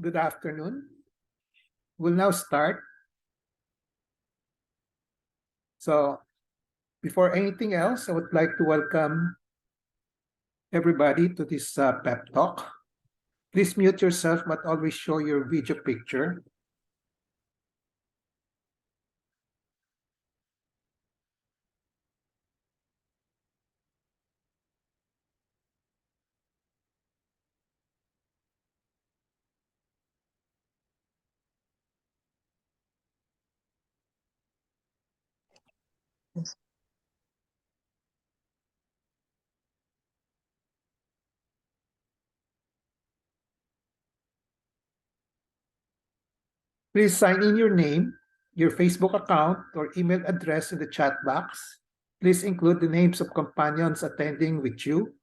Good afternoon. We'll now start. So before anything else, I would like to welcome everybody to this pep talk. Please mute yourself, but always show your video picture. Please sign in your name, your Facebook account, or email address in the chat box. Please include the names of companions attending with you.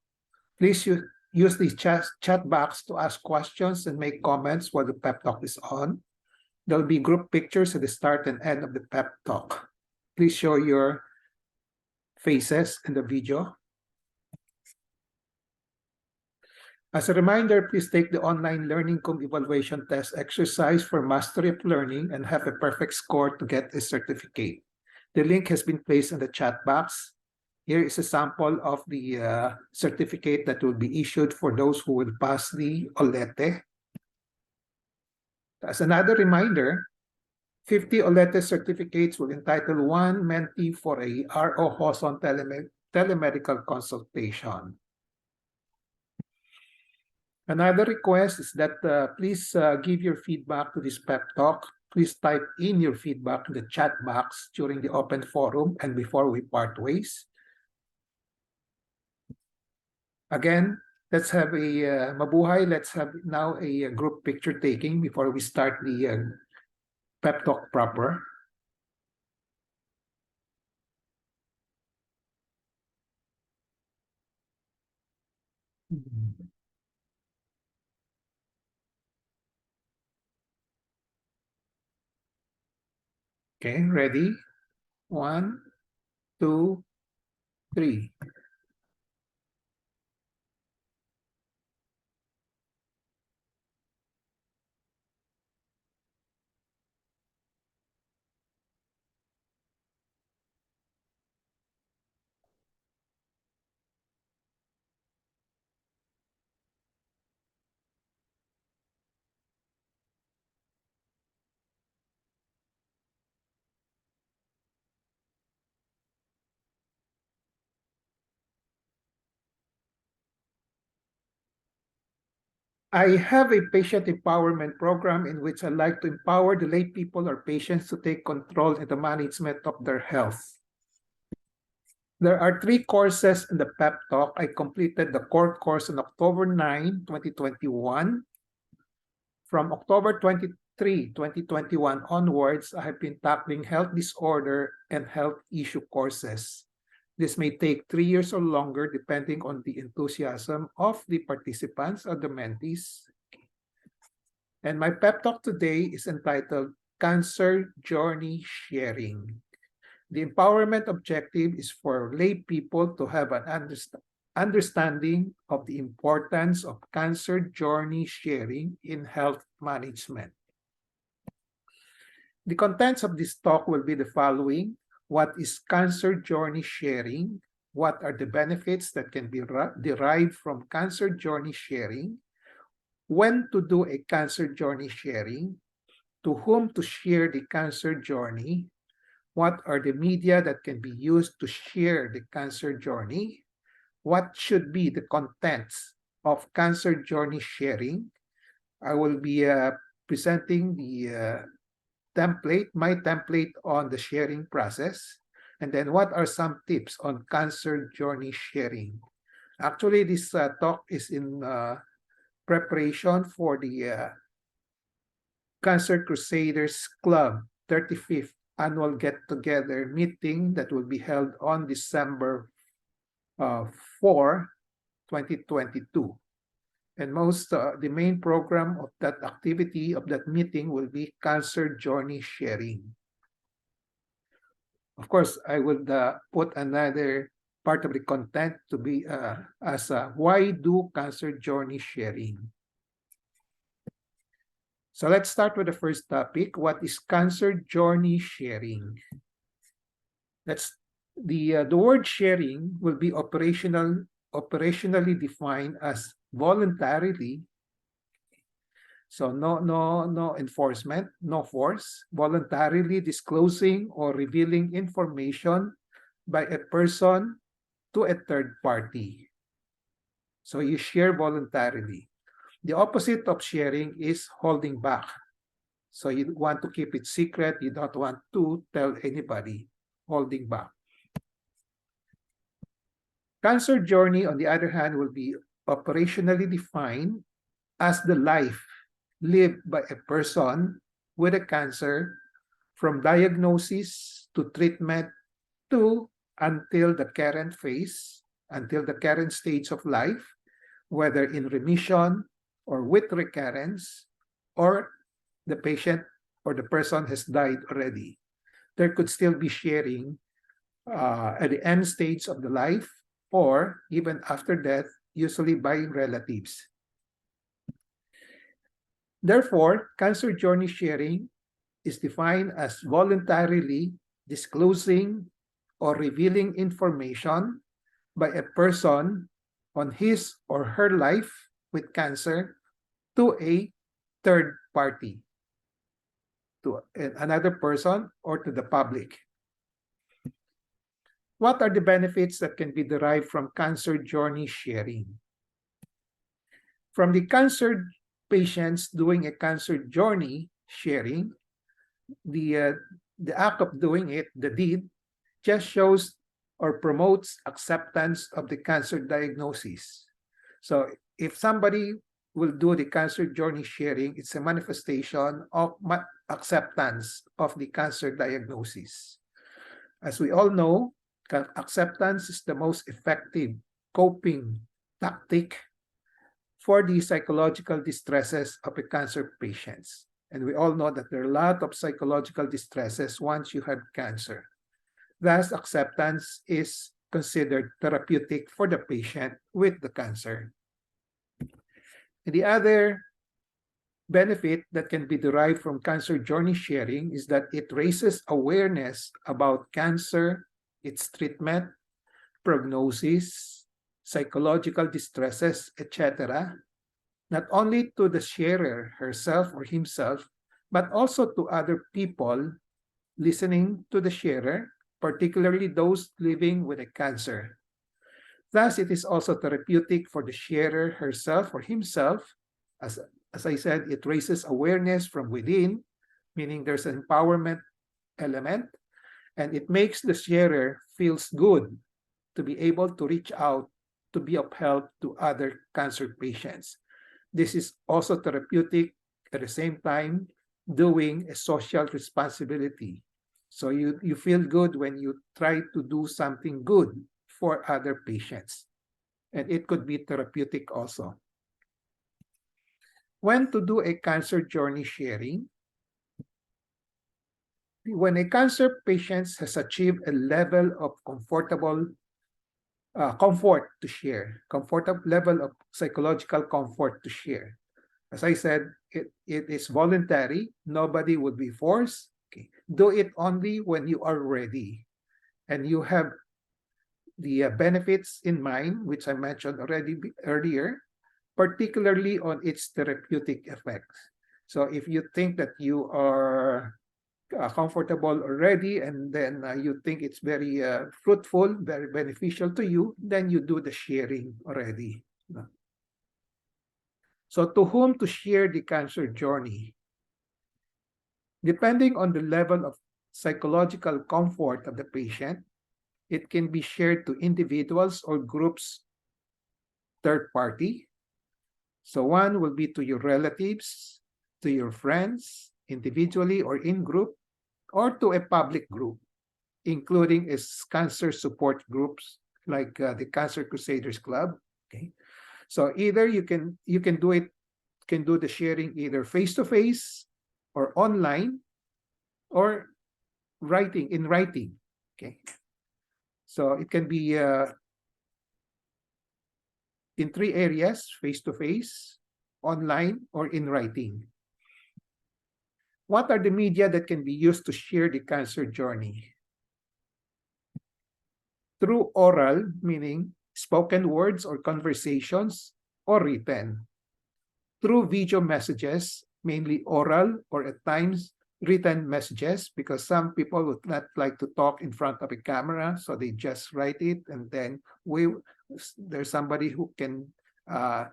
Please use the chat box to ask questions and make comments while the pep talk is on. There'll be group pictures at the start and end of the pep talk. Please show your faces in the video. As a reminder, please take the online learning evaluation test exercise for mastery of learning and have a perfect score to get a certificate. The link has been placed in the chat box. Here is a sample of the certificate that will be issued for those who will pass the OLETE. As another reminder, 50 OLETE certificates will entitle one mentee for a ROJoson telemedical consultation. Another request is that please give your feedback to this pep talk. Please type in your feedback in the chat box during the open forum and before we part ways. Again, let's have a mabuhay. Let's have now a group picture taking before we start the pep talk proper. Okay, ready? 1, 2, 3. I have a patient empowerment program in which I like to empower the lay people or patients to take control in the management of their health. There are 3 courses in the pep talk. I completed the core course on October 9, 2021. From October 23, 2021 onwards, I have been tackling health disorder and health issue courses. This may take 3 years or longer depending on the enthusiasm of the participants or the mentees. And my pep talk today is entitled Cancer Journey Sharing. The empowerment objective is for lay people to have an understanding of the importance of cancer journey sharing in health management. The contents of this talk will be the following. What is cancer journey sharing? What are the benefits that can be derived from cancer journey sharing? When to do a cancer journey sharing? To whom to share the cancer journey? What are the media that can be used to share the cancer journey? What should be the contents of cancer journey sharing? I will be presenting the my template on the sharing process. And then what are some tips on cancer journey sharing? Actually, this talk is in preparation for the Cancer Crusaders Club 35th annual get-together meeting that will be held on December 4, 2022. And the main program of that activity, of that meeting, will be cancer journey sharing. Of course, I would put another part of the content to be why do cancer journey sharing? So let's start with the first topic. What is cancer journey sharing? The word sharing will be operationally defined as voluntarily. So no enforcement, no force, voluntarily disclosing or revealing information by a person to a third party. So you share voluntarily. The opposite of sharing is holding back. So you want to keep it secret. You don't want to tell anybody. Holding back. Cancer journey, on the other hand, will be operationally defined as the life lived by a person with a cancer from diagnosis to treatment to until the current phase, until the current stage of life, whether in remission or with recurrence, or the patient or the person has died already. There could still be sharing at the end stage of the life or even after death, usually by relatives. Therefore, cancer journey sharing is defined as voluntarily disclosing or revealing information by a person on his or her life with cancer to a third party, to another person or to the public. What are the benefits that can be derived from cancer journey sharing? From the cancer patients doing a cancer journey sharing, the act of doing it, the deed, just shows or promotes acceptance of the cancer diagnosis. So if somebody will do the cancer journey sharing, it's a manifestation of acceptance of the cancer diagnosis. As we all know, acceptance is the most effective coping tactic for the psychological distresses of a cancer patients. And we all know that there are a lot of psychological distresses once you have cancer. Thus, acceptance is considered therapeutic for the patient with the cancer. And the other benefit that can be derived from cancer journey sharing is that it raises awareness about cancer, its treatment, prognosis, psychological distresses, etc., not only to the sharer herself or himself, but also to other people listening to the sharer, particularly those living with a cancer. Thus, it is also therapeutic for the sharer herself or himself. As I said, it raises awareness from within, meaning there's an empowerment element, and it makes the sharer feels good to be able to reach out to be of help to other cancer patients. This is also therapeutic at the same time doing a social responsibility. So you feel good when you try to do something good for other patients. And it could be therapeutic also. When to do a cancer journey sharing? When a cancer patient has achieved a level of comfort to share, comfortable level of psychological comfort to share. As I said, it is voluntary. Nobody would be forced. Okay. Do it only when you are ready and you have the benefits in mind, which I mentioned already earlier, particularly on its therapeutic effects. So if you think that you are comfortable already and then you think it's very fruitful, very beneficial to you, then you do the sharing already. So to whom to share the cancer journey? Depending on the level of psychological comfort of the patient, it can be shared to individuals or groups, third party. So one will be to your relatives, to your friends, individually or in group, or to a public group, including cancer support groups like the Cancer Crusaders Club. Okay, so either you can do the sharing either face to face or online or in writing. Okay, so it can be in three areas: face to face, online, or in writing. What are the media that can be used to share the cancer journey? Through oral, meaning spoken words or conversations, or written. Through video messages, mainly oral or at times written messages, because some people would not like to talk in front of a camera, so they just write it, and then there's somebody who can uh,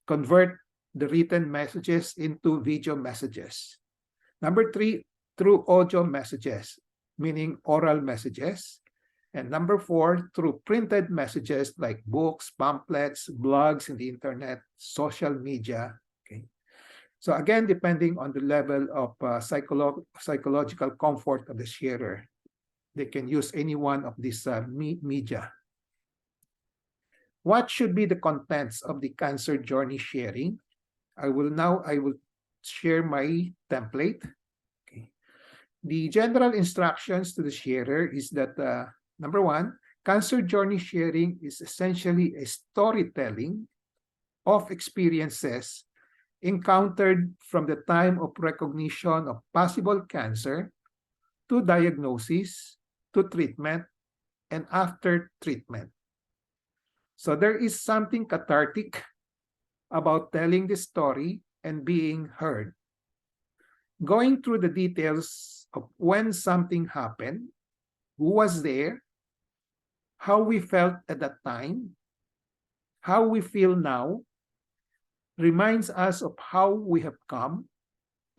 convert the written messages into video messages. Number 3, through audio messages, meaning oral messages. And number 4, through printed messages like books, pamphlets, blogs in the internet, social media. Okay. So again, depending on the level of psychological comfort of the sharer, they can use any one of these media. What should be the contents of the cancer journey sharing? I will share my template. Okay. The general instructions to the sharer is that number 1, cancer journey sharing is essentially a storytelling of experiences encountered from the time of recognition of possible cancer to diagnosis, to treatment, and after treatment. So there is something cathartic about telling the story and being heard. Going through the details of when something happened, who was there, how we felt at that time, how we feel now, reminds us of how we have come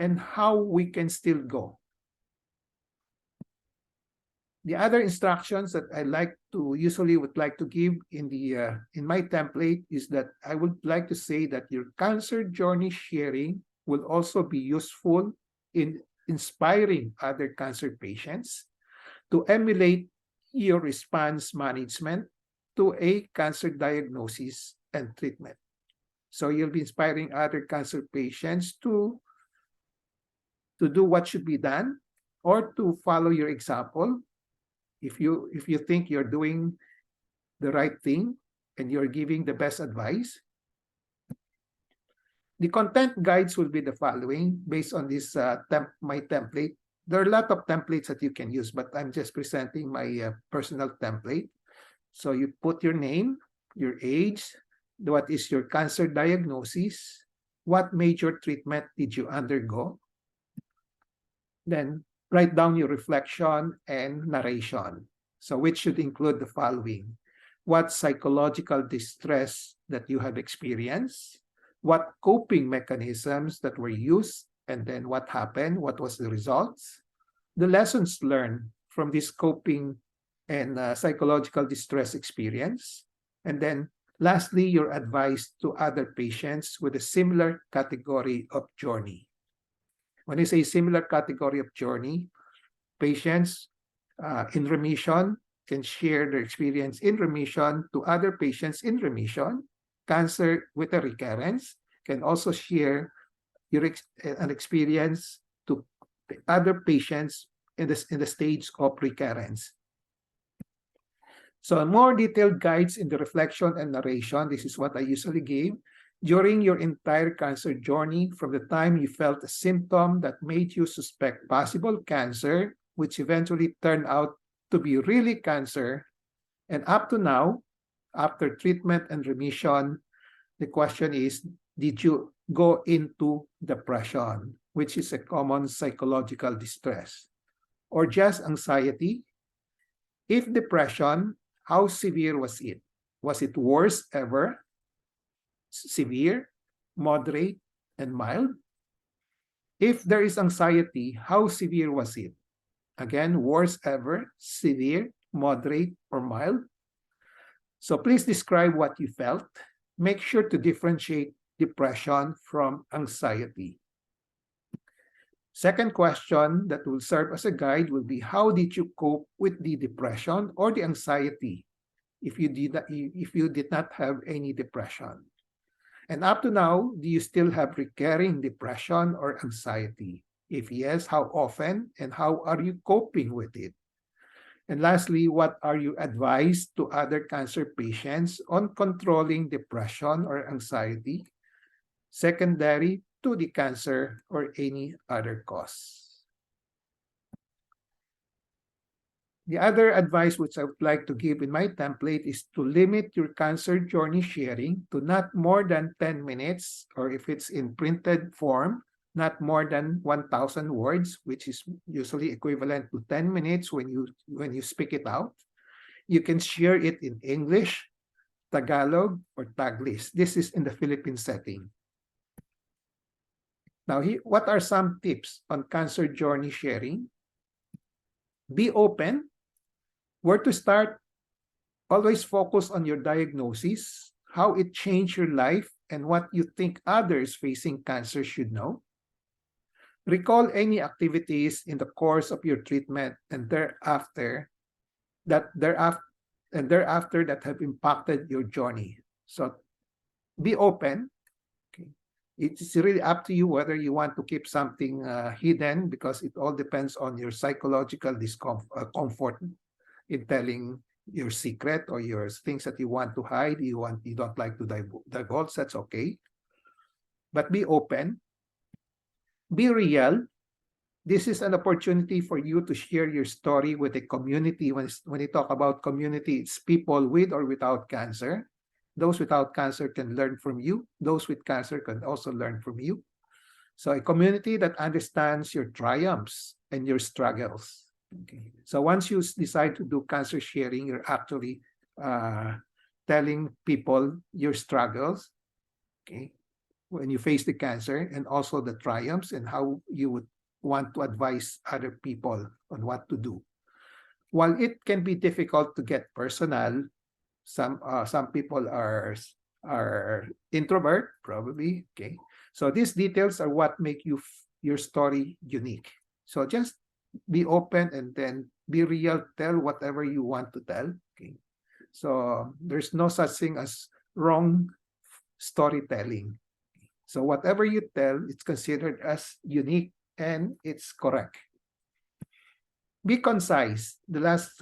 and how we can still go. The other instructions that I usually would like to give in my template is that I would like to say that your cancer journey sharing will also be useful in inspiring other cancer patients to emulate your response management to a cancer diagnosis and treatment. So you'll be inspiring other cancer patients to do what should be done or to follow your example. If you think you're doing the right thing and you're giving the best advice. The content guides will be the following based on this my template. There are a lot of templates that you can use, but I'm just presenting my personal template. So you put your name, your age, what is your cancer diagnosis, what major treatment did you undergo, then write down your reflection and narration. So which should include the following: what psychological distress that you have experienced, what coping mechanisms that were used, and then what happened, what was the results, the lessons learned from this coping and psychological distress experience, and then lastly, your advice to other patients with a similar category of journey. When I say similar category of journey, patients in remission can share their experience in remission to other patients in remission. Cancer with a recurrence can also share an experience to other patients in the stage of recurrence. So more detailed guides in the reflection and narration, this is what I usually give. During your entire cancer journey, from the time you felt a symptom that made you suspect possible cancer, which eventually turned out to be really cancer, and up to now, after treatment and remission, the question is, did you go into depression, which is a common psychological distress, or just anxiety? If depression, how severe was it? Was it worst ever, severe, moderate, and mild? If there is anxiety, how severe was it? Again, worst ever, severe, moderate, or mild? So please describe what you felt. Make sure to differentiate depression from anxiety. Second question that will serve as a guide will be, how did you cope with the depression or the anxiety if you did not have any depression? And up to now, do you still have recurring depression or anxiety? If yes, how often and how are you coping with it? And lastly, what are you advised to other cancer patients on controlling depression or anxiety? Secondary to the cancer or any other cause. The other advice which I would like to give in my template is to limit your cancer journey sharing to not more than 10 minutes, or if it's in printed form, not more than 1,000 words, which is usually equivalent to 10 minutes when you speak it out. You can share it in English, Tagalog, or Taglis. This is in the Philippine setting. Now, what are some tips on cancer journey sharing? Be open. Where to start? Always focus on your diagnosis, how it changed your life, and what you think others facing cancer should know. Recall any activities in the course of your treatment and thereafter that have impacted your journey. So be open. Okay. It's really up to you whether you want to keep something hidden, because it all depends on your psychological comfort in telling your secret or your things that you want to hide, you don't like to divulge. That's okay. But be open. Be real. This is an opportunity for you to share your story with a community. When you talk about community, it's people with or without cancer. Those without cancer can learn from you. Those with cancer can also learn from you. So a community that understands your triumphs and your struggles. Okay. So once you decide to do cancer sharing, you're actually telling people your struggles, okay, when you face the cancer, and also the triumphs and how you would want to advise other people on what to do. While it can be difficult to get personal, some people are introvert, probably. Okay, so these details are what make your story unique. So just be open and then be real. Tell whatever you want to tell. Okay, so there's no such thing as wrong storytelling. So whatever you tell, it's considered as unique and it's correct. Be concise. The last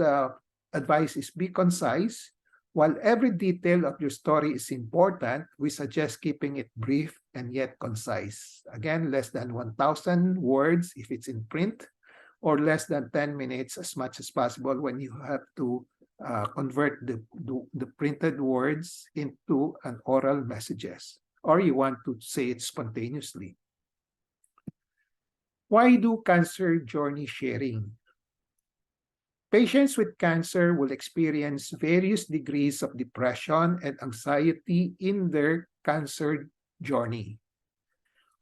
advice is be concise. While every detail of your story is important, we suggest keeping it brief and yet concise. Again, less than 1,000 words if it's in print, or less than 10 minutes as much as possible when you have to convert the printed words into an oral messages, or you want to say it spontaneously. Why do cancer journey sharing? Patients with cancer will experience various degrees of depression and anxiety in their cancer journey.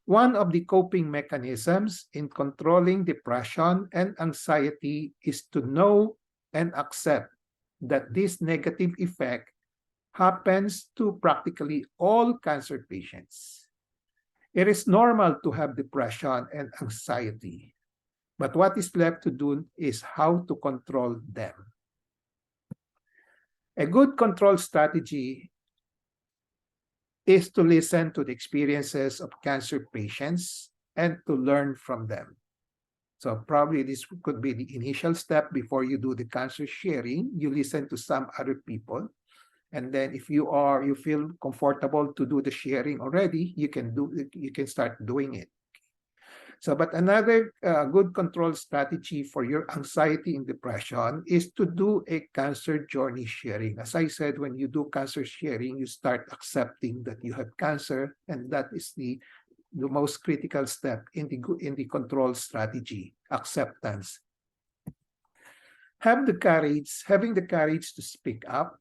One of the coping mechanisms in controlling depression and anxiety is to know and accept that this negative effect happens to practically all cancer patients. It is normal to have depression and anxiety, but what is left to do is how to control them. A good control strategy is to listen to the experiences of cancer patients and to learn from them. So probably this could be the initial step before you do the cancer sharing. You listen to some other people, and then if you feel comfortable to do the sharing already, you can start doing it. So, but another good control strategy for your anxiety and depression is to do a cancer journey sharing. As I said, when you do cancer sharing, you start accepting that you have cancer, and that is the most critical step in the control strategy, acceptance. Having the courage to speak up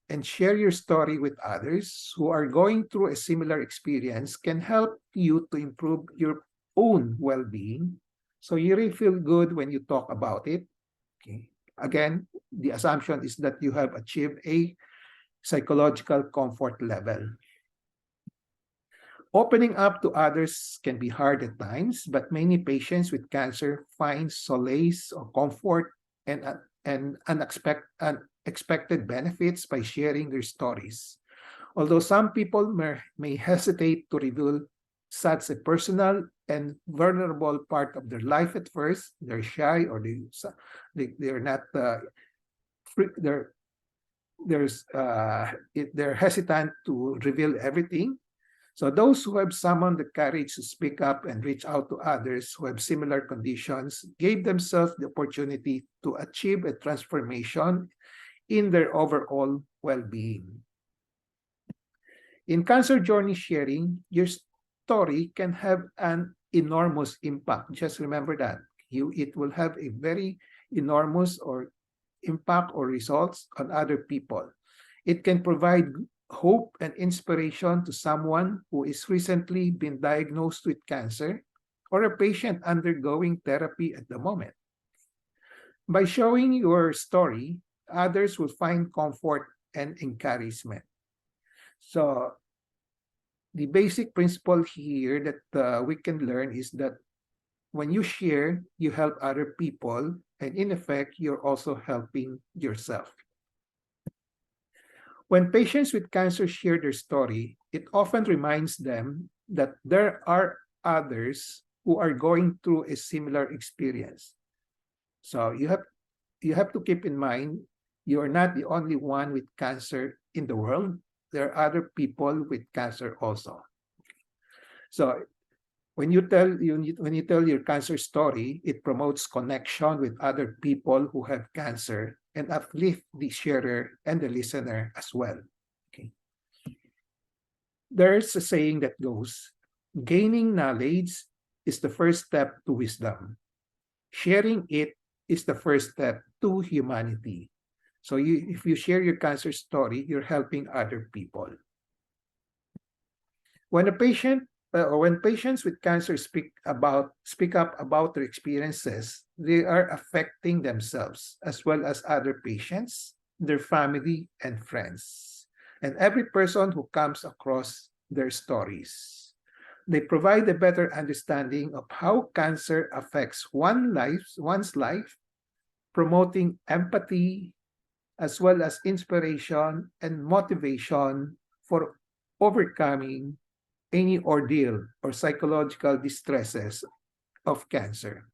and share your story with others who are going through a similar experience can help you to improve your own well-being. So you really feel good when you talk about it. Okay. Again, the assumption is that you have achieved a psychological comfort level. Opening up to others can be hard at times, but many patients with cancer find solace or comfort and unexpected benefits by sharing their stories. Although some people may hesitate to reveal such a personal and vulnerable part of their life at first, they're shy, or they're not they're hesitant to reveal everything. So those who have summoned the courage to speak up and reach out to others who have similar conditions gave themselves the opportunity to achieve a transformation in their overall well-being. In cancer journey sharing, your story can have an enormous impact. Just remember that. It will have a very enormous or impact or results on other people. It can provide hope and inspiration to someone who is recently been diagnosed with cancer or a patient undergoing therapy at the moment. By showing your story, others will find comfort and encouragement. So the basic principle here that we can learn is that when you share, you help other people, and in effect, you're also helping yourself. When patients with cancer share their story, it often reminds them that there are others who are going through a similar experience. So you have to keep in mind you are not the only one with cancer in the world. There are other people with cancer also. So when you tell your cancer story, it promotes connection with other people who have cancer and uplift the sharer and the listener as well. Okay. There's a saying that goes, gaining knowledge is the first step to wisdom. Sharing it is the first step to humanity. So if you share your cancer story, you're helping other people. When when patients with cancer speak up about their experiences, they are affecting themselves as well as other patients, their family, and friends, and every person who comes across their stories. They provide a better understanding of how cancer affects one's life, promoting empathy, as well as inspiration and motivation for overcoming any ordeal or psychological distresses of cancer.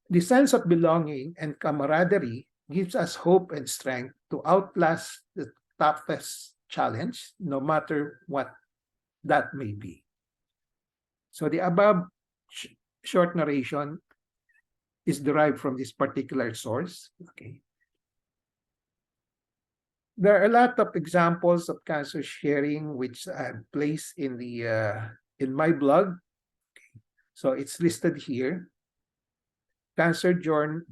The sense of belonging and camaraderie gives us hope and strength to outlast the toughest challenge, no matter what that may be. So the above short narration is derived from this particular source. Okay. There are a lot of examples of cancer sharing which I've placed in my blog. So it's listed here. Cancer journey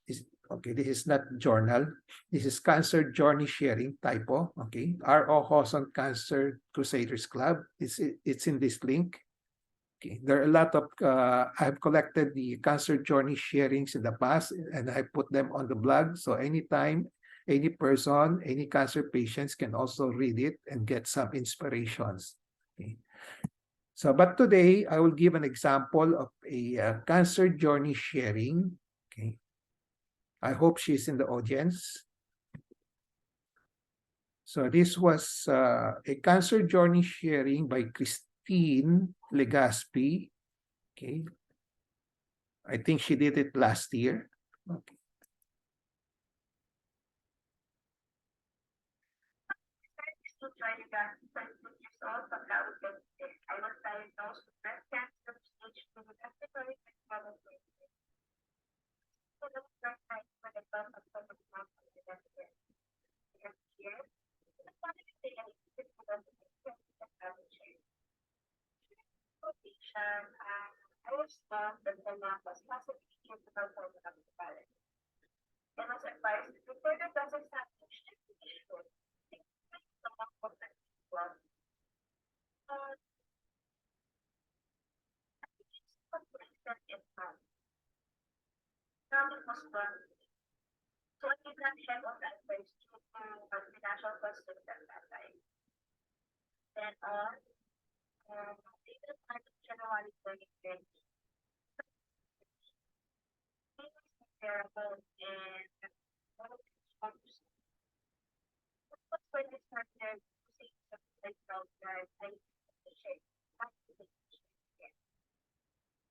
is okay. This is not journal. This is Cancer Journey Sharing typo. Okay, ROJoson Cancer Crusaders Club. It's in this link. Okay, there are a lot of I've collected the cancer journey sharings in the past, and I put them on the blog. So anytime, any person, any cancer patients can also read it and get some inspirations. Okay. So, but today I will give an example of a cancer journey sharing. Okay. I hope she's in the audience. So this was a cancer journey sharing by Christine Legaspi. Okay. I think she did it last year. Okay. I was diagnosed with breast cancer stage 2 with epithelial melanoma. For the first time for the birth of the month of the next year, the family say I needed to go to the family. Patient, I was told that the mom was possibly capable of the parent. I was advised before the breast examination to be sure the mom was not well. It was done. So I did not have on that place to financial questions at that time. Then on, later part of January 2020, it was terrible and this was when I started using something like that I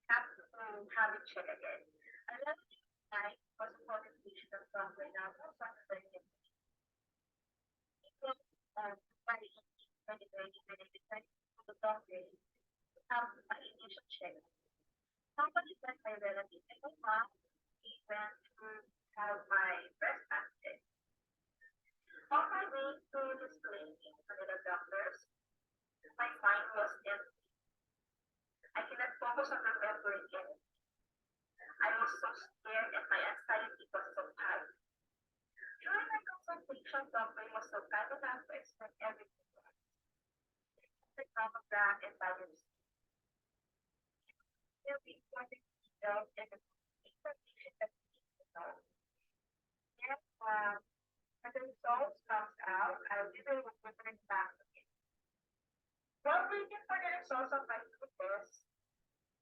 have to have it checked again. I left time was a qualification of software now, software. It was 2020, my initial check. Somebody sent my relative and my mom even to have my breast cancer check. On my way to this clinic to the doctors, my mind was empty. I cannot focus on remembering it. I was so scared and my anxiety was so high. During my consultation, doctor was so kind enough to explain everything to us. The mammogram and biopsy. There will be important details and the information that we need to know. And when the results comes out, I will return back to it. While waiting for the results of my two tests,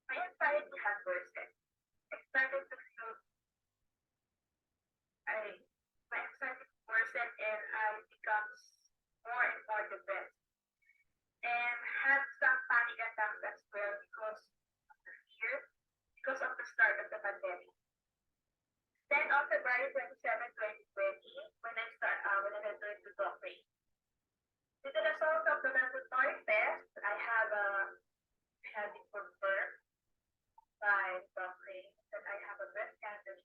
my anxiety had worsened. I started to feel my anxiety worsened and I becomes more and more depressed. And had some panic attacks as well because of the fear, because of the start of the pandemic. Then on February 27, 2020, when I returned to doctor, with the result of the laboratory test, I had it confirmed by doctor that I have a breast cancer,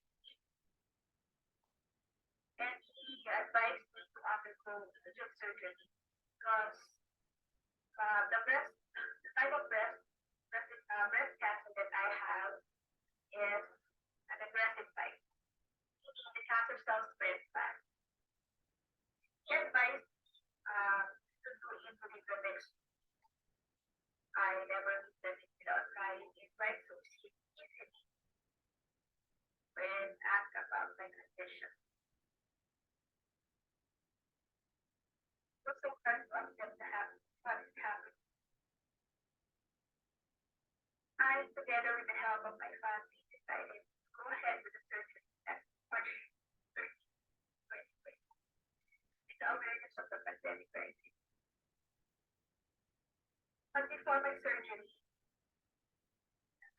and he advised me to undergo immediate surgery because the type of breast cancer that I have is an aggressive type, meaning the cancer cells spread fast. He advised to do insulin. I never did it without trying it right, so she easily when asked about my condition. It was so hard to accept what is happening. I, together with the help of my family, decided to go ahead with the surgery at March 30, 2020, with the awareness of the pandemic crisis. But before my surgery,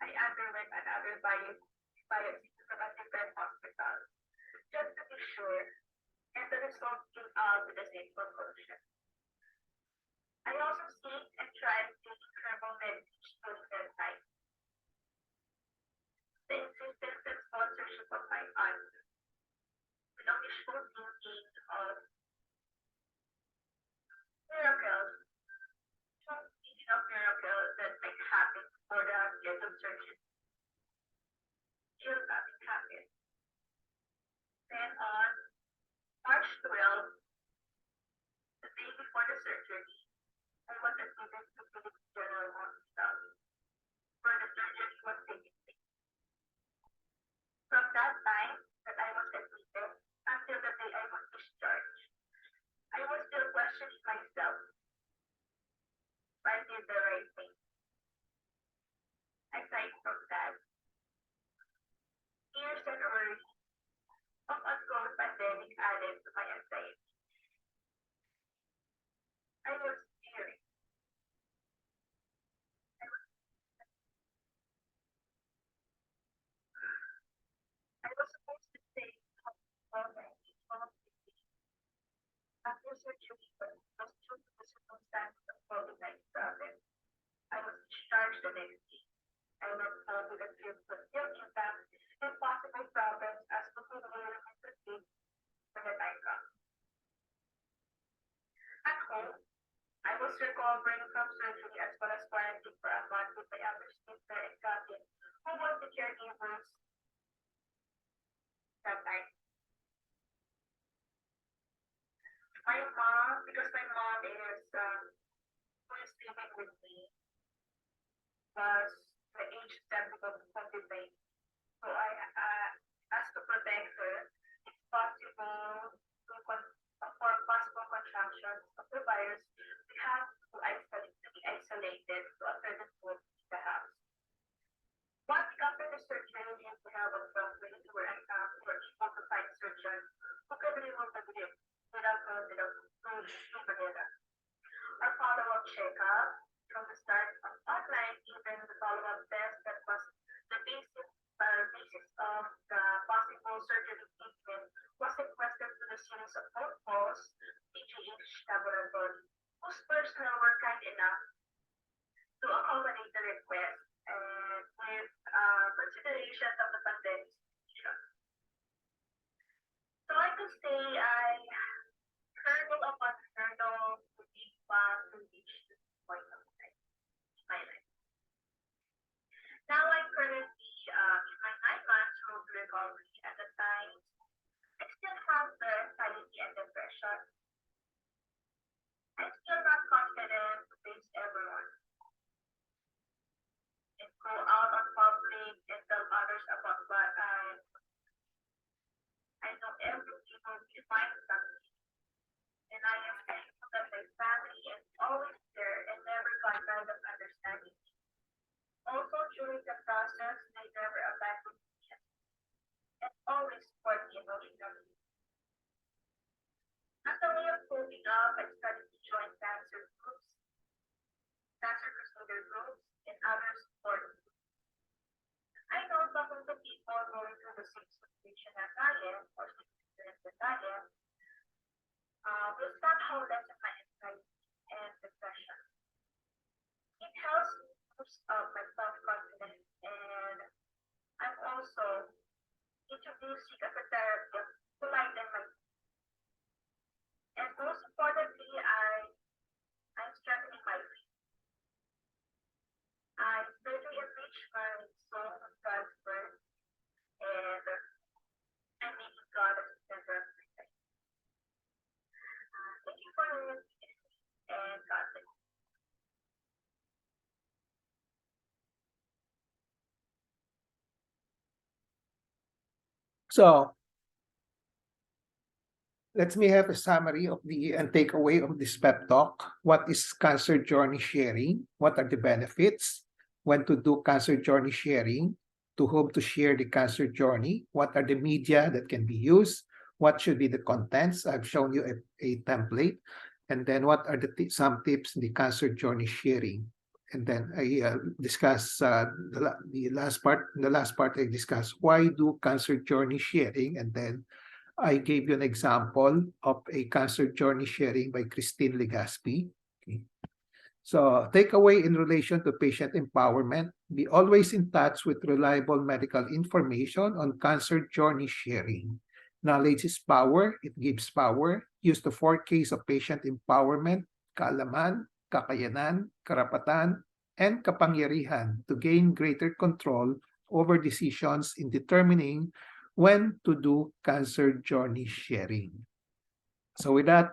I underwent another biopsy from a different hospital, just to be sure, and the result came out with the same conclusion. I also seek and tried taking herbal medication during that time. The insistence and sponsorship of my aunt, with the wishful thinking of miracles, speaking of miracles that might happen for the scheduled surgery, still nothing happened. Then on March 12th, the day before the surgery, I was admitted to Philippine General Hospital, where the surgery was taking place. From that time that I was admitted until the day I was discharged, I was still questioning myself if I did the right thing. Aside from that, fears and worries of ongoing pandemic added to my anxiety. I was fearing. I was supposed to stay home after surgery, but was due to the circumstances of COVID-19 problem. I was discharged the next day. I went home with a fear of guilt impact and possible problems as to who will remain to take when the time comes. At home, I was recovering from surgery as well as quarantine for a month with my elder sister and cousin, who was the caregivers that time. Because my mom who is living with me, was the age sensitive of COVID-19. So I asked to protect her, if possible, for possible contractions of the virus, we have to be isolated to a certain room in the house. 1 week after the surgery, and the help of doctors who were able to find surgeons who could remove the grip without Manila. Our follow-up checkup from the start of online, even the follow-up test that was the basis of the possible surgery treatment was requested to the series of protocols, PGH laboratory, whose personnel were kind enough to accommodate the request. complications of the pandemic situation. So I could say I hurdle upon hurdle to be fun to reach this point of my life. Now I'm currently in my 9 months road to recovery. At the time, I still have the anxiety and depression. I'm still not confident to face everyone and go out on public and tell others about what I know everything will be fine someday. And I am thankful that my family is always there and never got kind of understanding. Also during the process, they never abandoned me and always support me emotionally. As a way of coping up, I started to join cancer groups, cancer crusader groups, and other support groups. I know some of the people going through the same situation as I am, or same experience as I am, will somehow lessen my anxiety and depression. It helps me boost up my self-confidence, and I'm also introducing as a therapy to lighten my mood. And most importantly, I'm strengthening my faith. I steadily enrich my soul with God's word, and I'm making God as the center of my life. Thank you for listening, and God bless you. So let me have a summary of the and takeaway of this pep talk. What is cancer journey sharing? What are the benefits? When to do cancer journey sharing? To whom to share the cancer journey? What are the media that can be used? What should be the contents? I've shown you a template. And then what are some tips in the cancer journey sharing? And then I discuss the last part. In the last part, I discuss why do cancer journey sharing, and then I gave you an example of a cancer journey sharing by Christine Legaspi. Okay. So takeaway in relation to patient empowerment, be always in touch with reliable medical information on cancer journey sharing. Knowledge is power, it gives power. Use the 4Ks of patient empowerment, kaalaman, kakayanan, karapatan, and kapangyarihan to gain greater control over decisions in determining when to do cancer journey sharing. So with that,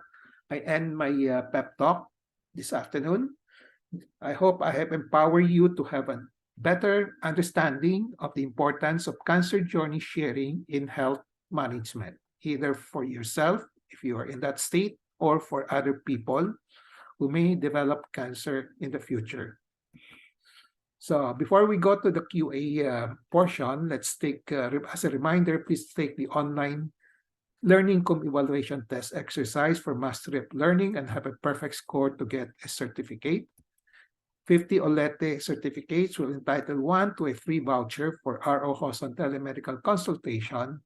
I end my pep talk this afternoon. I hope I have empowered you to have a better understanding of the importance of cancer journey sharing in health management, either for yourself, if you are in that state, or for other people who may develop cancer in the future. So before we go to the QA portion, let's take, as a reminder, please take the online learning evaluation test exercise for mastery of learning and have a perfect score to get a certificate. 50 OLETE certificates will entitle one to a free voucher for ROJoson telemedical consultation.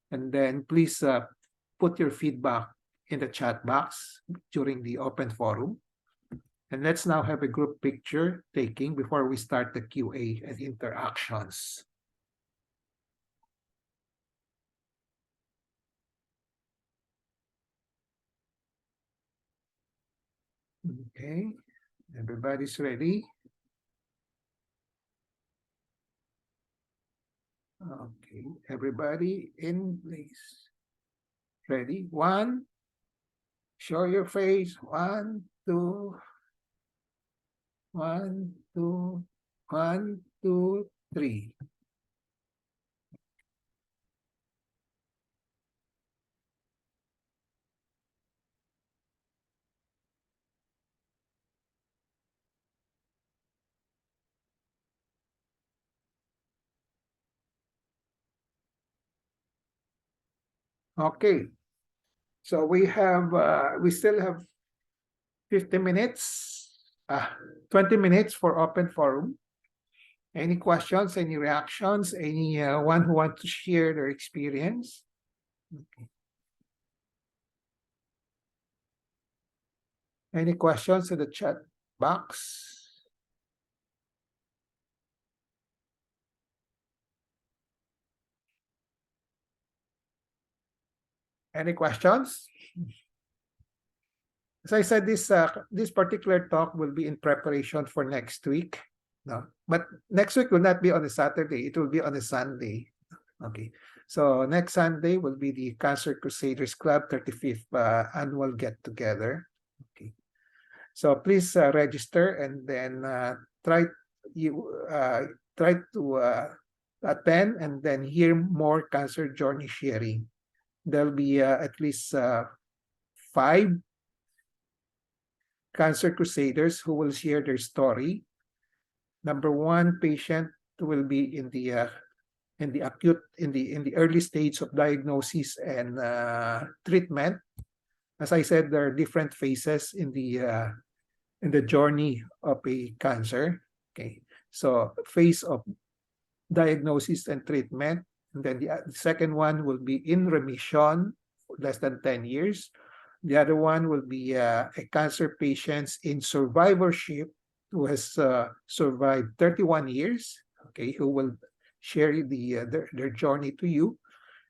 And then please put your feedback in the chat box during the open forum. And let's now have a group picture taking before we start the QA and interactions. Okay, everybody's ready. Okay, everybody in place. Ready? One, show your face. 1, 2, 1, 2, 1, 2, 3. Okay, so we still have 50 minutes, 20 minutes for open forum. Any questions, any reactions, anyone who wants to share their experience? Okay. Any questions in the chat box? Any questions? As I said, this particular talk will be in preparation for next week. No, but next week will not be on a Saturday. It will be on a Sunday. Okay. So next Sunday will be the Cancer Crusaders Club 35th annual get together. Okay. So please register and then try to attend and then hear more cancer journey sharing. There'll be at least 5 Cancer Crusaders who will share their story. Number 1 patient will be in the early stage of diagnosis and treatment. As I said, there are different phases in the journey of a cancer. Okay, so phase of diagnosis and treatment, and then the second one will be in remission, less than 10 years. The other one will be a cancer patients in survivorship who has survived 31 years, okay, who will share their journey to you.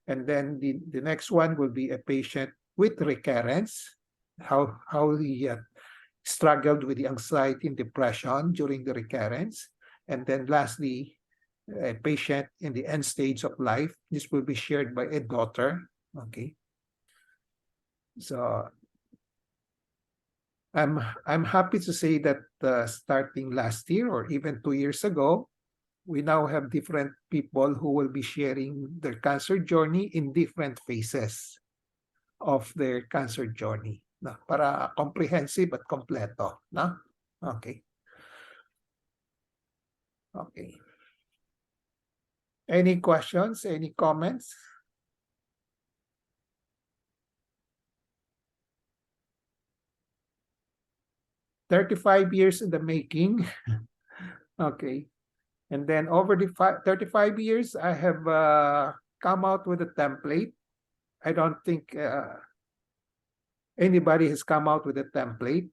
And then the next one will be a patient with recurrence, how he struggled with the anxiety and depression during the recurrence. And then lastly, a patient in the end stage of life. This will be shared by a daughter, okay? So I'm happy to say that starting last year or even 2 years ago, we now have different people who will be sharing their cancer journey in different phases of their cancer journey. No, para comprehensive at kompleto. No? Okay. Okay. Any questions? Any comments? "35 years in the making." Okay. And then over the 35 years, I have come out with a template. I don't think anybody has come out with a template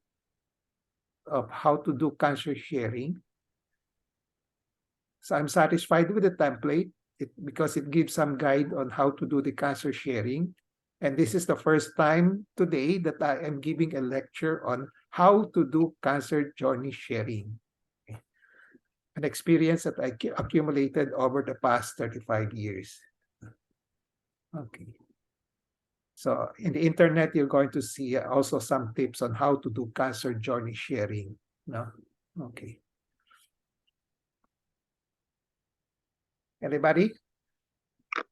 of how to do cancer sharing. So I'm satisfied with the template because it gives some guide on how to do the cancer sharing. And this is the first time today that I am giving a lecture on how to do cancer journey sharing. An experience that I accumulated over the past 35 years. Okay. So in the internet, you're going to see also some tips on how to do cancer journey sharing. No? Okay. Anybody?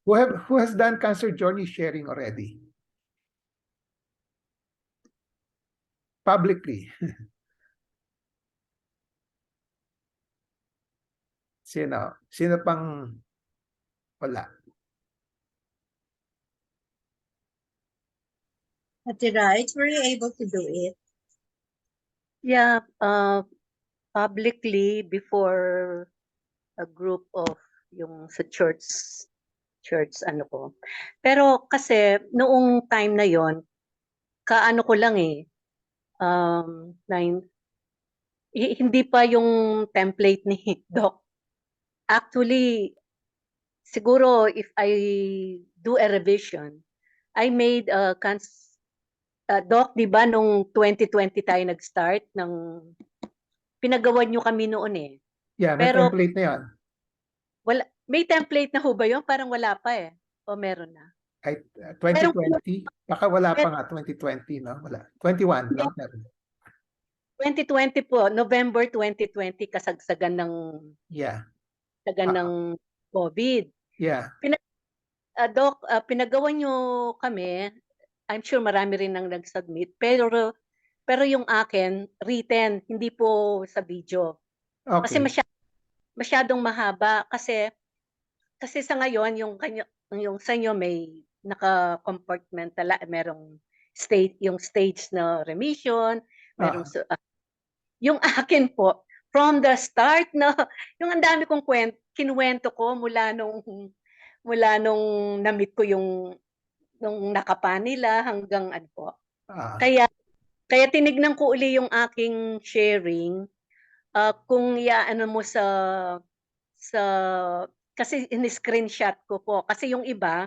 Who has done cancer journey sharing already? Publicly. Sino? Sino pang wala? Ate Right, were you able to do it? Yeah, publicly before a group of yung sa church ano ko. Pero kasi noong time na yon, kaano ko lang hindi pa yung template ni Doc. Actually, siguro if I do a revision, I made a Doc, di ba nung 2020 tayo nag-start ng pinagawa nyo kami noon eh. Yeah, may Pero template na yan. wala, may template na ho ba yun? Parang wala pa eh. O meron na? Ay, 2020? Baka wala pa nga, 2020, no? Wala. 21, no? Meron. 2020 po, November 2020, kasagsagan ng Yeah. ng COVID. Yeah. Doc, pinagawa nyo kami, I'm sure marami rin nang nag-submit, pero yung akin, written, hindi po sa video. Okay. Kasi masyadong mahaba kasi sa ngayon yung sa inyo may naka-compartmental, merong yung stage na remission, merong yung akin po from the start na yung ang dami kong kinuwento ko mula nung na-meet ko yung nung nakapa nila hanggang ano po. Kaya tinignan ko uli yung aking sharing kung iaano mo sa kasi in-screenshot ko po kasi yung iba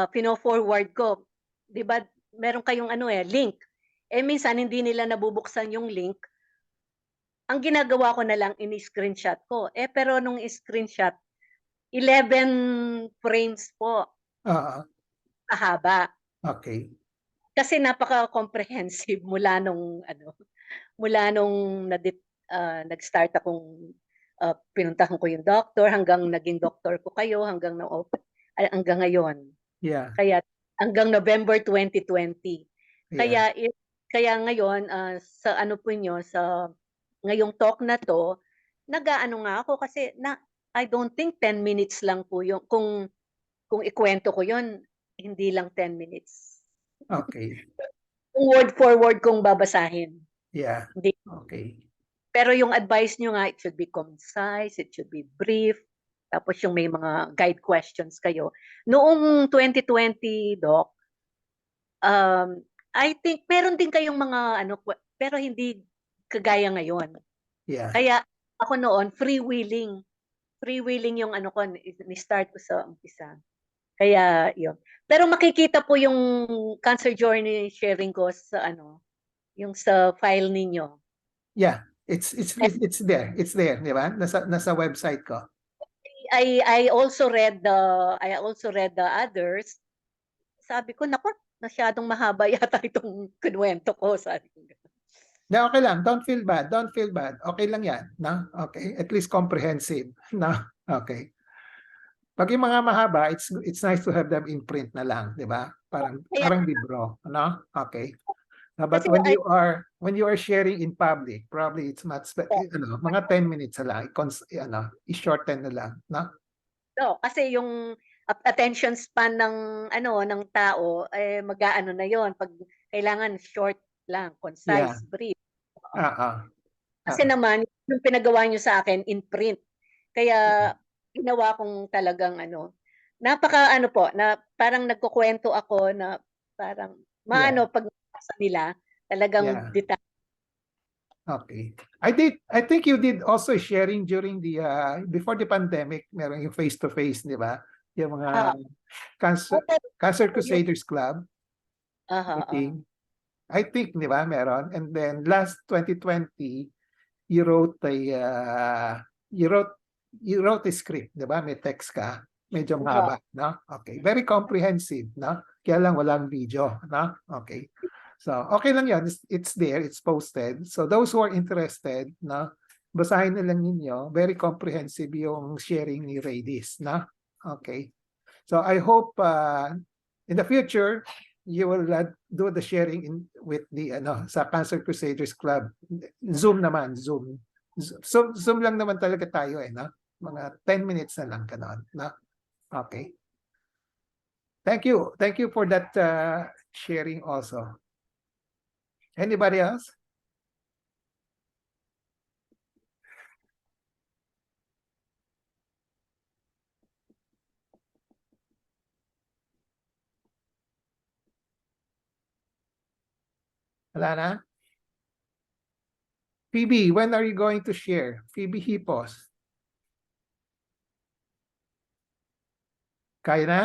pino-forward ko 'di ba meron kayong link. Minsan hindi nila nabubuksan yung link. Ang ginagawa ko na lang ini-screenshot ko. Pero nung screenshot, 11 frames po, Oo, kahaba. okay. Kasi napaka-comprehensive mula nung nag-start akong pinuntahan ko yung doctor hanggang naging doctor ko kayo hanggang ngayon. Yeah, Kaya hanggang November 2020. yeah, Kaya ngayon sa po niyo sa ngayong talk na 'to, nag-aano nga ako kasi I don't think 10 minutes lang po yung kung ikuwento ko yun, hindi lang 10 minutes. okay. Kung word for word kong babasahin, Yeah, hindi. okay. Pero yung advice niyo nga, it should be concise, it should be brief, tapos yung may mga guide questions kayo. Noong 2020, Doc, I think meron din kayong mga pero hindi kagaya ngayon. Yeah, Kaya ako noon, freewheeling. Freewheeling yung ko, ni-start ko sa umpisa. Kaya yun. Pero makikita po yung cancer journey sharing ko sa yung sa file ninyo. yeah. It's there. It's there, di ba? Nasa website ko. I also read the others. Sabi ko, naku, masyadong mahaba yata itong kinuwento ko. Sabi ko. Na okay lang. Don't feel bad. Don't feel bad. Okay lang yan. No? Okay. At least comprehensive. No? Okay. Pag yung mga mahaba, it's nice to have them in print na lang, di ba? Parang libro, no? Okay. But Kasi when you are sharing in public, probably it's much mga 10 minutes na lang, i-shorten na lang, no? kasi yung attention span ng tao mag-aano na yon pag kailangan short lang, Yeah. concise, brief. Kasi naman yung pinagawa niyo sa akin in print. Kaya ginawa kong talagang napaka po na parang nagkukuwento ako na parang pag nabasa nila talagang Yeah. Okay. I think you did also sharing during the before the pandemic, meron yung face-to-face, di ba? Yung mga Cancer Crusaders Club meeting. I think, di ba, meron. And then last 2020, you wrote a script, di ba? May text ka. Medyo mahaba, no? Okay. Very comprehensive, no? Kaya lang walang video, no? Okay. So, okay lang yan. It's there. It's posted. So, those who are interested, no? Basahin na lang ninyo. Very comprehensive yung sharing ni Radis, no? Okay. So, I hope in the future, you will do the sharing with the sa Cancer Crusaders Club. Zoom naman, Zoom. Zoom lang naman talaga tayo no? Mga 10 minutes na lang kanon, no? Okay. Thank you. Thank you for that sharing also. Anybody else? Wala na? Phoebe, when are you going to share? Phoebe Hipos. Kaya na?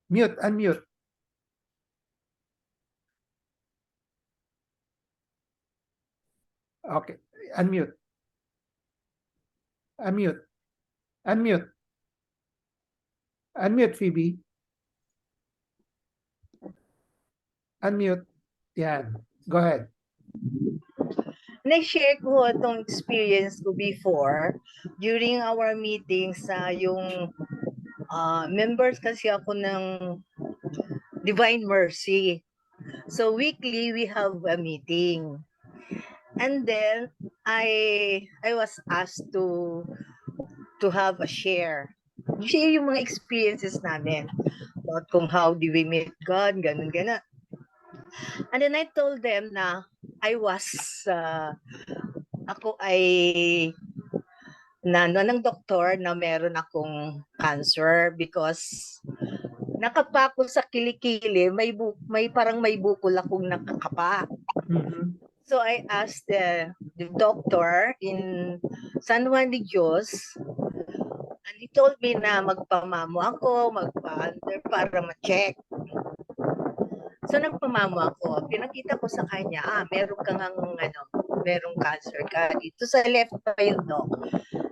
Mute, unmute. Okay, unmute. Unmute. Unmute. Unmute, Phoebe. Unmute. Yan. Go ahead. Nag-share ko itong experience ko before during our meetings sa yung members kasi ako ng Divine Mercy. So weekly we have a meeting. And then I was asked to have a share. Share yung mga experiences namin about kung how do we meet God, ganun. And then I told them na ako ay ng doktor na meron akong cancer because nakapako sa kilikili, may parang may bukol akong nakakapa. So I asked the doctor in San Juan de Dios, And he told me na magpamamo ako, magpa-under para ma-check. So nagpamamo ako, pinakita ko sa kanya, meron kang merong cancer ka. Dito sa left pa yung doc.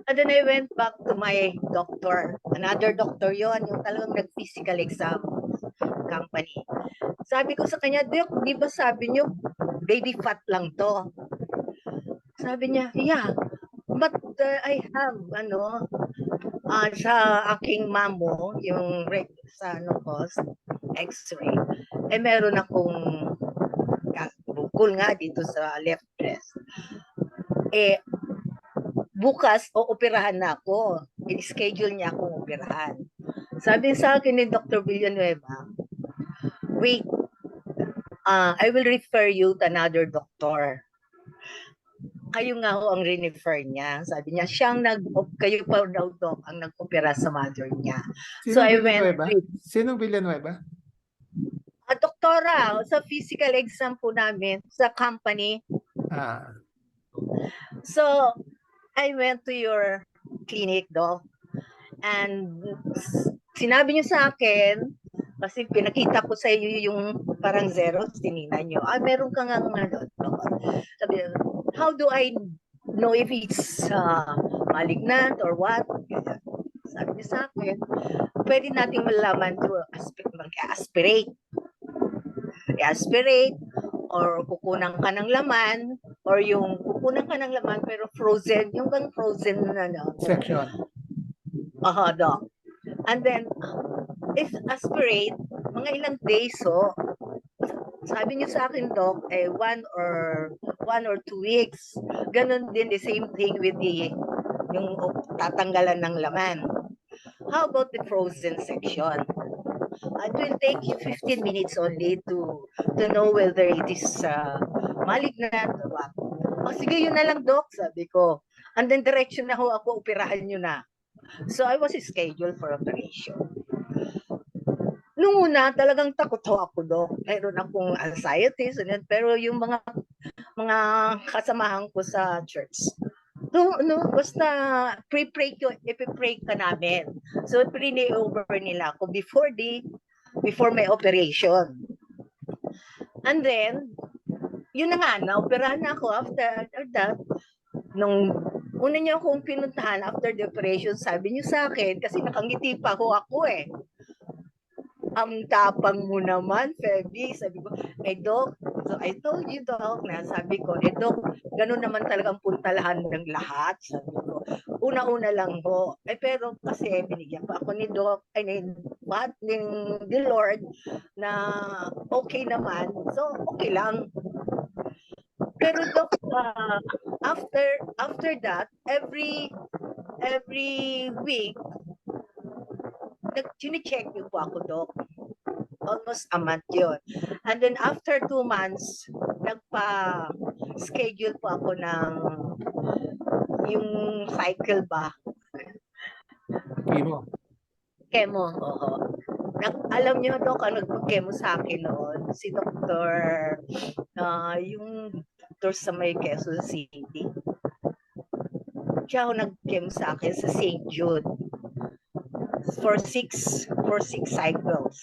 And then I went back to my doctor. Another doctor yon, yung talagang nag-physical exam company. Sabi ko sa kanya, Doc, di ba sabi niyo, baby fat lang to? Sabi niya, yeah, but I have, sa aking mamo, yung sa x-ray, meron akong bukol nga dito sa left breast. Bukas, operahan na ako. In-schedule niya akong operahan. Sabi sa akin ni Dr. Villanueva, wait, I will refer you to another doctor. Kayo nga ho ang re-refer niya. Sabi niya, kayo pa daw doc ang nag-opera sa mother niya. So I went with... Sinong Villanueva? Doktora, sa physical exam po namin sa company. So I went to your clinic, doc. And sinabi niyo sa akin, kasi pinakita ko sa iyo yung parang zero, tinignan niyo. Meron kang sabi niya, how do I know if it's malignant or what? Sabi niya sa akin, pwede nating malaman to mag-aspirate. I-aspirate, or kukunan ka ng laman, or yung kukunan ka ng laman pero frozen, yung kang frozen section. Doc. And then, if aspirate, mga ilang days, sabi niyo sa akin, Doc, 1 or 2 weeks. Ganon din, the same thing with yung tatanggalan ng laman. How about the frozen section? It will take you 15 minutes only to know whether it is malignant or what. Sige, yun na lang, Doc, sabi ko. And then, direction na ho ako, operahan nyo na. So, I was scheduled for operation. Nung una, talagang takot ako, Doc. Meron akong anxiety, pero yung mga kasamahan ko sa church, basta pre-pray ka namin. So, pre-over nila ako before my operation. And then, yun na nga, na-operahan na ako after that. Nung una niyo akong pinuntahan after the operation, sabi niyo sa akin, kasi nakangiti pa ako ang tapang mo naman, Feby. Sabi ko, Doc, so I told you, Doc, na sabi ko, Doc, ganun naman talagang puntalahan ng lahat. Sabi ko, una-una lang ho. Pero kasi binigyan pa ako ni Doc, ni the Lord, na okay naman. So, okay lang. Pero Doc, after that, every week, chine-check niyo po ako, Doc. Almost a month yun. And then after 2 months, nagpa-schedule po ako ng yung cycle ba? Chemo, oo. Alam niyo, Doc, ang nagpa-chemo sa akin noon, si Dr. Yung doctor sa may Quezon City. Siya ang nag-chemo sa akin sa St. Jude. For six cycles.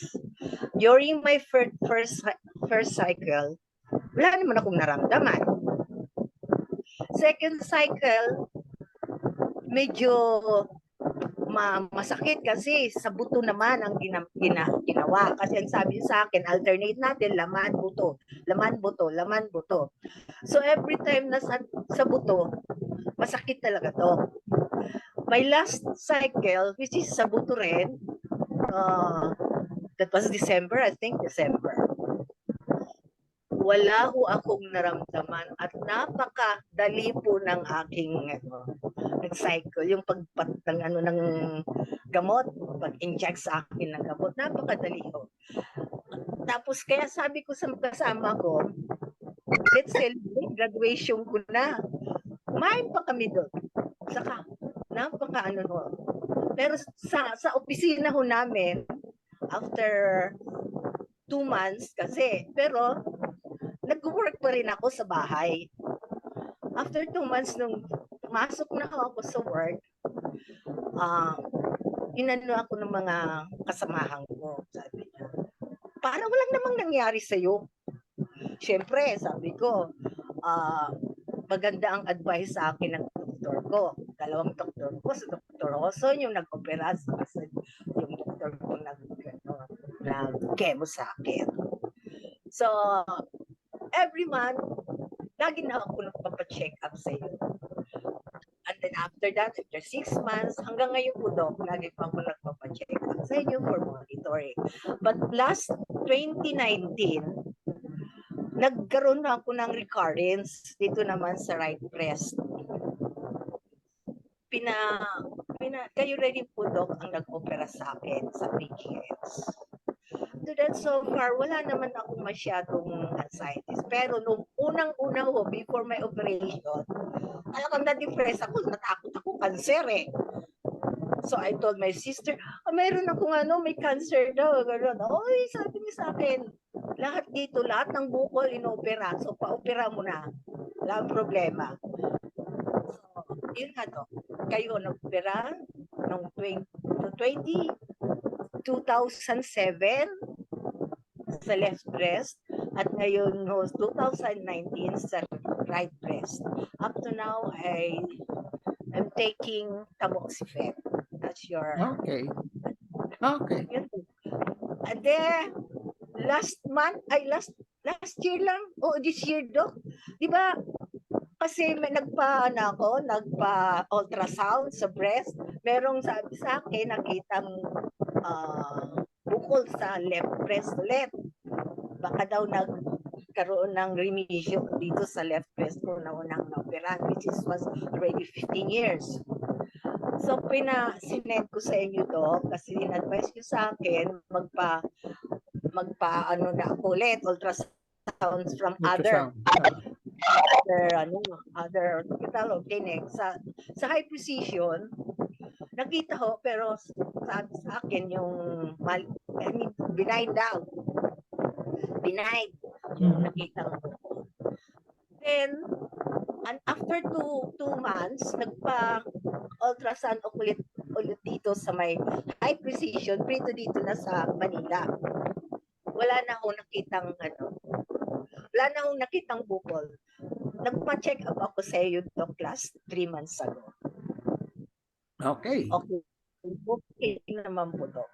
During my first cycle, wala naman akong naramdaman. Second cycle, medyo masakit kasi sa buto naman ang ginawa. Kasi ang sabi sa akin, alternate natin, laman, buto. So every time na sa buto, masakit talaga to. My last cycle, which is sa buto rin, that was December, I think December. Wala ho akong naramdaman at napakadali po ng aking cycle, yung pagpat ng gamot, pag-inject sa akin ng gamot, napakadali ho. Tapos kaya sabi ko sa kasama ko, let's celebrate graduation ko na. Kumain pa kami doon. Saka, Pero sa opisina ho namin, after 2 months kasi, pero nag-work pa rin ako sa bahay. After 2 months, nung pumasok na ako sa work, inano ako ng mga kasamahan ko. Sabi niya, parang walang namang nangyari sa'yo. Siyempre, sabi ko, maganda ang advice sa akin ng doktor ko. Dalawang doktor ko, si Dr. ROJoson, yung nag-opera sa yung doktor ko nag-chemo sa akin. So, every month, lagi na ako nagpapacheck up sa iyo. And then after that, after 6 months, hanggang ngayon po, Doc, lagi pa ako nagpapacheck up sa inyo for monitoring. But last 2019, nagkaroon na ako ng recurrence dito naman sa right breast. Kayo rin po, Doc, ang nag-opera sa akin sa PGS. So that so far, wala naman ako masyadong anxieties. Pero nung unang-una ho, before my operation, talagang na-depress ako, natakot ako, cancer eh. So I told my sister, mayroon akong may cancer daw. Gano'n. Oy, sabi niya sa akin, lahat dito, lahat ng bukol inopera. So pa-opera mo na. Wala problema. So, yun nga to. Kayo nag-opera noong 2007 sa left breast at ngayon no 2019 sa right breast. Up to now, I'm taking tamoxifen. That's your Okay. And then last year lang, this year, Doc. Di ba? Kasi may nagpa-ultrasound sa breast. Merong sabi sa akin, nakitang bukol sa left breast ulit. Baka daw nagkaroon ng remission dito sa left breast ko na unang na-opera, which was already 15 years. So, sinend ko sa inyo, Doc, kasi in-advise nyo sa akin, magpa na ako ulit, ultrasounds from other hospital o clinic. Sa high precision, nakita ho, pero sabi sa akin yung benign daw. Benign yung nakita ko. Then, and after 2 months, nagpa-ultrasound ulit dito sa may high precision, dito na sa Manila. Wala na akong nakitang bukol. Nagpa-check up ako sa iyo, Doc, last 3 months ago. Okay. Okay naman po, Doc.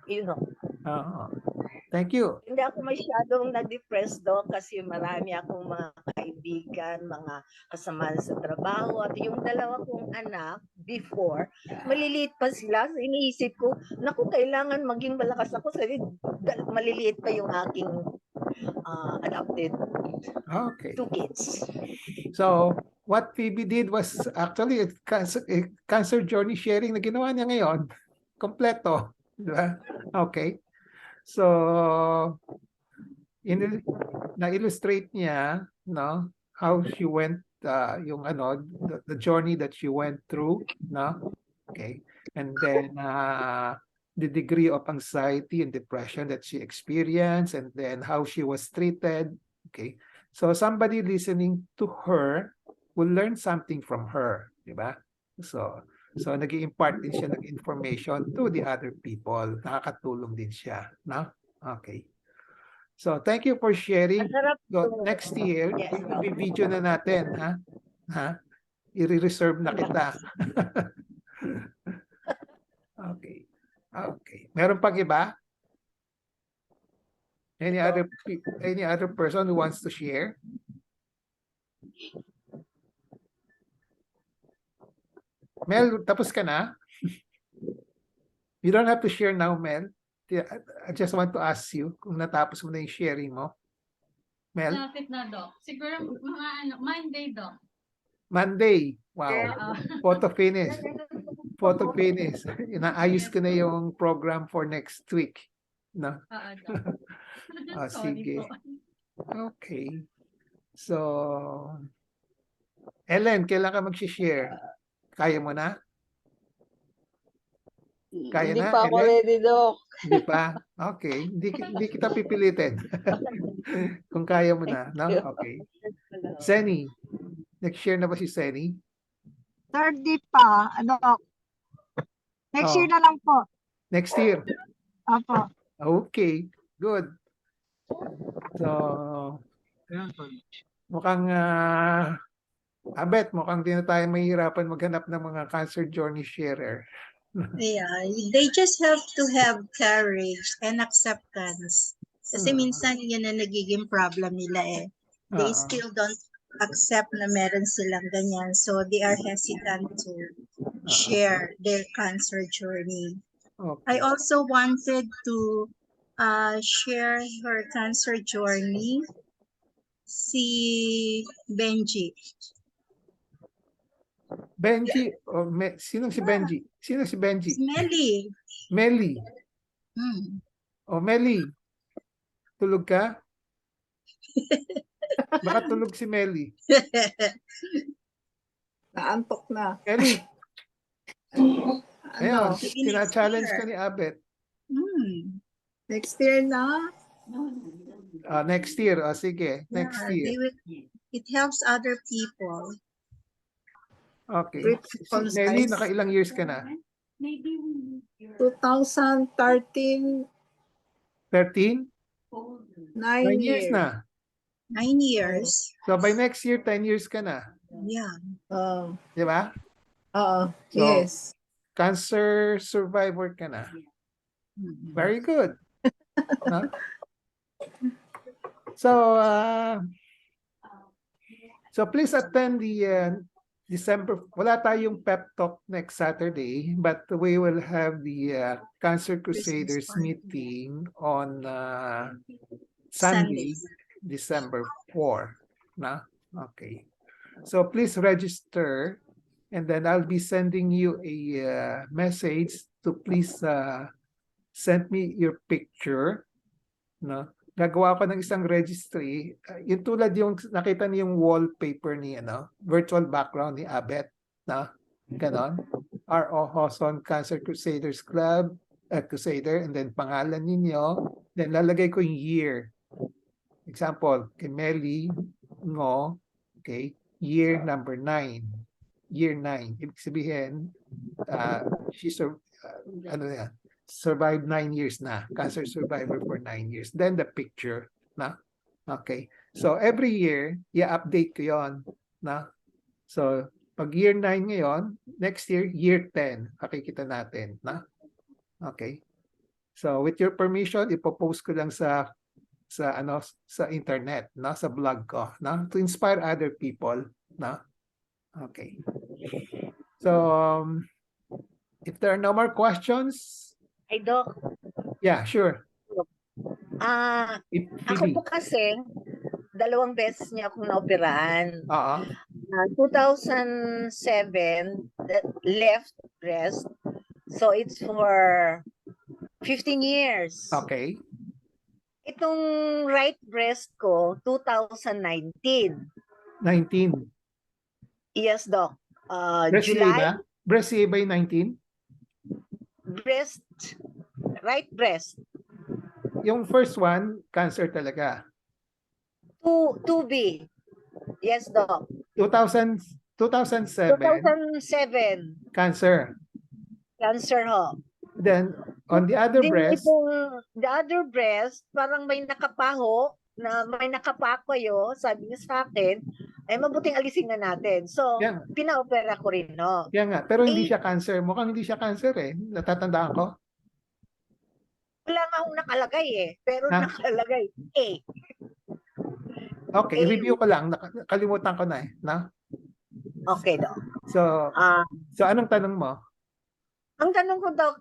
Thank you. Hindi ako masyadong na-depressed, Doc, kasi marami akong mga kaibigan, mga kasama sa trabaho. At yung dalawa kong anak, before, maliliit pa sila. So, iniisip ko, naku, kailangan maging malakas ako. Kasi maliliit pa yung aking adopted Okay. 2 kids. So, what Phoebe did was actually a cancer journey sharing na ginawa niya ngayon. Kompleto. Diba? Okay. So, na-illustrate niya, no, how she went, the journey that she went through, no? Okay. And then, the degree of anxiety and depression that she experienced, and then how she was treated. Okay. So somebody listening to her will learn something from her, diba? So nag-i-impart din siya ng information to the other people. Nakakatulong din siya, no? Okay. So thank you for sharing. So, next year, Yes. i-video na natin, ha? I-reserve na kita. Okay. Meron pang iba? Any other person who wants to share? Mel, tapos ka na? You don't have to share now, Mel. I just want to ask you kung natapos mo na yung sharing mo. Mel? Lapit na, Doc. Siguro mga Monday, Doc. Monday. Wow. Photo finish. Inaayos ko na yung program for next week. No? Doc. Sige. Okay. So, Ellen, kailan ka mag-share? Kaya mo na? Kaya Hindi na, pa ako Ellen? ready, Doc. Hindi pa? Okay. Hindi kita pipilitin. Kung kaya mo na. No? Okay. Seni. Nag-share na ba si Seni? Third day pa, Next year na lang po. Next year. Opo. Okay, good. So, mukhang Abet, mukhang di na tayo mahihirapan maghanap ng mga cancer journey sharer. Yeah, they just have to have courage and acceptance. Kasi minsan yun na nagiging problem nila eh. They Oo. still don't accept na meron silang ganyan. So they are hesitant to share their cancer journey. Okay. I also wanted to share her cancer journey, si Benji. Benji, sino si Benji? Sino si Benji? Smelly. Melly. Hmm. Melly, tulog ka? Baka tulog si Melly. Naantok na. Melly, ayun, Ano? tina-challenge ka ni Abet. Hmm. Next year na? Next year, sige, next Yeah, year. it helps other people. Okay. Pretty Si Melly, concise. nakailang years ka na? 2013, 13? 9 9 years years. na. 9 years. So by next year, 10 years ka na. Yeah. Di ba? So, Yes. Cancer survivor ka na. Mhm. Very good. No? So please attend the December. Wala tayong pep talk next Saturday, but we will have the Cancer Crusaders party. meeting on Sunday, Sunday. December 4. Na? Okay. So please register, and then I'll be sending you a message to please send me your picture. No? Gagawa ko ng isang registry. Yung tulad yung nakita niyo yung wallpaper ni virtual background ni Abet, no? Ganon. ROJoson Cancer Crusaders Club, Crusader, and then pangalan ninyo, then lalagay ko yung year. Example, kay Melly Ngo, okay, year number 9. Year 9. Ibig sabihin, survived 9 years na. Cancer survivor for 9 years. Then the picture. Na? Okay. So every year, i-update ko yon. Na? So pag year 9 ngayon, next year, year 10. Makikita natin. Na? Okay. So with your permission, ipopost ko lang sa internet, na? Sa blog ko. Na? To inspire other people. Na? Okay. So if there are no more questions, Ay, Doc. yeah, sure. Ako po kasi, 2 beses niya akong naoperahan. Oo. 2007, left breast. So it's for 15 years. Okay. Itong right breast ko, 2019. 19. Yes, Doc. Breast CA July, ba? Breast CA ba yung 19? breast, right breast. Yung first one, cancer talaga. 2B. Yes, Doc. 2007, 2007. cancer. Cancer ho. Then, on the other Then breast, the other breast, parang may nakapaho, na may nakapa kayo, sabi niya sa akin, ay mabuting alisin na natin. So, Yeah. pinaopera ko rin, no? yan nga. Pero hindi siya cancer. Mukhang hindi siya cancer eh. Natatandaan ko. Wala nga akong nakalagay eh. Pero Ha? nakalagay, A. Okay, review ko lang. Nakalimutan ko na eh. Na? Okay, Doc. So, anong tanong mo? Ang tanong ko, Doc,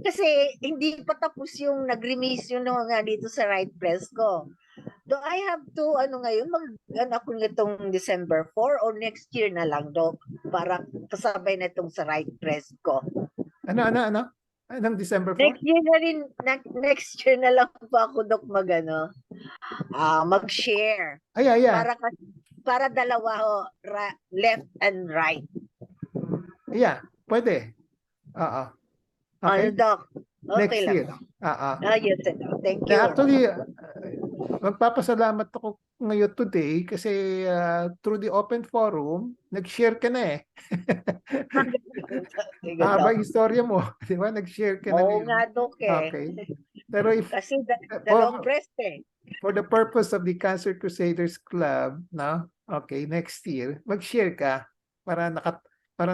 kasi hindi pa tapos yung nag-remission nga dito sa right breast ko. Do I have to, ngayon, ako nitong December 4 or next year na lang, Doc, para kasabay na itong sa right breast ko? Anong December 4? Next year na rin, next year na lang pa ako, Doc, mag-share. Yeah. Para dalawa ho, left and right. Yeah, pwede. Okay. Doc? Okay Next lang. year. Yes, Doc. Thank you. Actually, magpapasalamat ako ngayon today kasi through the open forum, nag-share ka na eh. Sige, Haba Doc. istorya mo. Di ba? Nag-share ka ng Oo iyong- nga, Doc eh. Okay. Pero if Kasi dalawang breast eh. for the purpose of the Cancer Crusaders Club, no? Okay, next year, mag-share ka para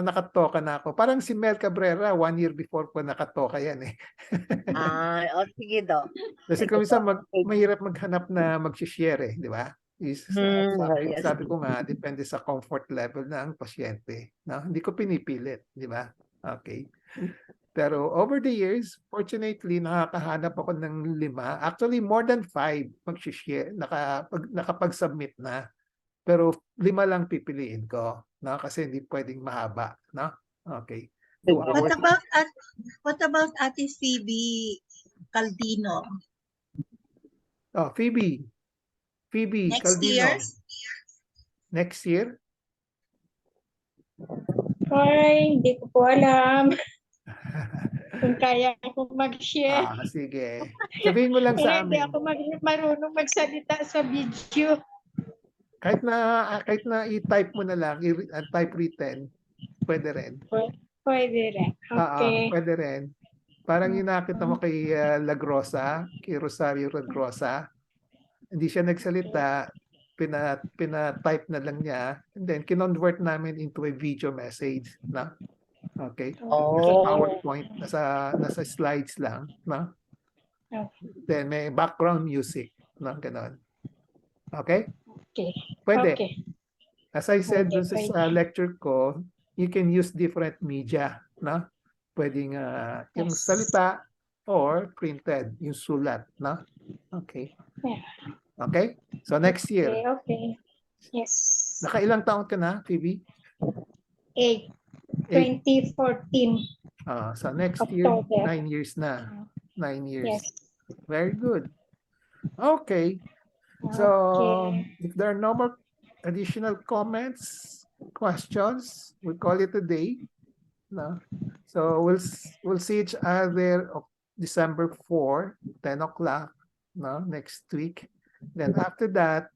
nakatoka na ako. Parang si Mel Cabrera, 1 year before ko nakatoka yan eh. Sige, Doc. Kasi Sige, kung minsan Doc. mahirap maghanap na mag-share eh, di ba? Yes. Sabi ko nga, depende sa comfort level ng pasyente. No? Hindi ko pinipilit, di ba? Okay. Pero over the years, fortunately, nakakahanap ako ng 5. Actually, more than 5 mag-share, nakapag-submit na. Pero 5 lang pipiliin ko. No? Kasi hindi pwedeng mahaba. No? Okay. 2 hours. What about Ate Phoebe Caldino? Oh, Phoebe Next Caldino. year? Next year? Ay, hindi ko po alam kung kaya ko mag-share. Sige. Sabihin mo lang Kaya sa hindi amin. ako marunong magsalita sa video. Kahit na i-type mo na lang, type written, pwede rin. Pwede rin. Okay. Pwede rin. Parang yung nakita mo kay kay Rosario Lagrosa, hindi siya nagsalita, pina-type na lang niya, and then kinonvert namin into a video message, na. Okay? Nasa PowerPoint, nasa slides lang, na. Then may background music, na ganon. Okay? Okay. Pwede. Okay. As I said dun Pwede. sa lecture ko, you can use different media, na. Pwedeng yung Yes. salita or printed, yung sulat, na. Okay. Yeah. Okay? So next year. Okay. Yes. Nakailang taon ka na, Phoebe? 8. 8. 2014. So next year, October. 9 years na. 9 years. Yes. Very good. Okay. So if there are no more additional comments, questions, we call it a day. No? So we'll see each other of December 4, 10 o'clock, no? Next week. Then after that,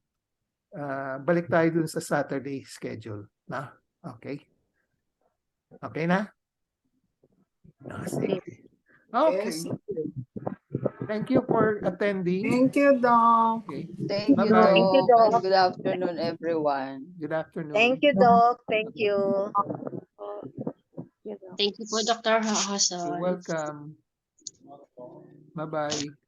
balik tayo dun sa Saturday schedule. Na? Okay? Okay na? Sige. Okay. Yes. Thank you for attending. Thank you, Doc. Okay. Thank you, Bye-bye. Thank you, Doc. Doc. And good afternoon, everyone. Good afternoon. Thank you, Doc. Thank you. Thank you po, Dr. You're Hasan. welcome. Bye-bye.